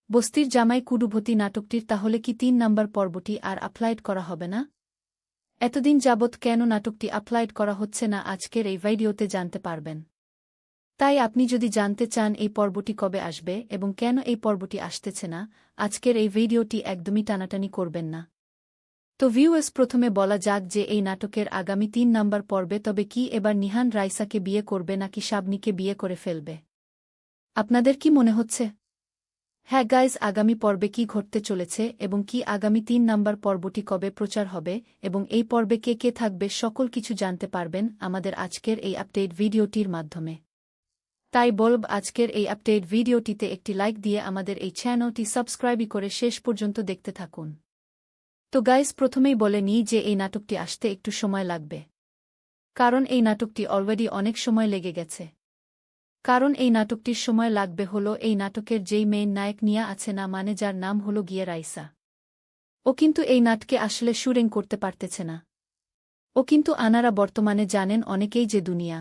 বস্তির জামাই কুডুভতি নাটকটির তাহলে কি ৩ নাম্বার পর্বটি আর আপলোড করা হবে না? এতদিন যাবৎ কেন নাটকটি আপলোড করা হচ্ছে না আজকের এই ভিডিওতে জানতে পারবেন। তাই আপনি যদি জানতে চান এই পর্বটি কবে আসবে এবং কেন এই পর্বটি আসতেছে না, আজকের এই ভিডিওটি একদমই টানাটানি করবেন না। তো ভিউয়ার্স, প্রথমে বলা যাক যে এই নাটকের আগামী ৩ নাম্বার পর্বে তবে কি এবার নিহান রাইসাকে বিয়ে করবে নাকি শাবনীকে বিয়ে করে ফেলবে? আপনাদের কি মনে হচ্ছে? হ্যাঁ গাইজ, আগামী পর্বে কি ঘটতে চলেছে এবং কি আগামী ৩ নাম্বার পর্বটি কবে প্রচার হবে এবং এই পর্বে কে কে থাকবে সকল কিছু জানতে পারবেন আমাদের আজকের এই আপডেট ভিডিওটির মাধ্যমে। তাই বলব, আজকের এই আপডেট ভিডিওটিতে একটি লাইক দিয়ে আমাদের এই চ্যানেলটি সাবস্ক্রাইব করে শেষ পর্যন্ত দেখতে থাকুন। তো গাইজ, প্রথমেই বলে নিই যে এই নাটকটি আসতে একটু সময় লাগবে। কারণ এই নাটকটি অলরেডি অনেক সময় লেগে গেছে। কারণ এই নাটকটির সময় লাগবে হলো এই নাটকের যেই মেইন নায়ক নিয়া আছে না, মানে যার নাম হলো গিয়ে রাইসা। ও কিন্তু এই নাটকে আসলে শুটিং করতে পারতেছে না। ও কিন্তু আনারা বর্তমানে জানেন অনেকেই যে দুনিয়া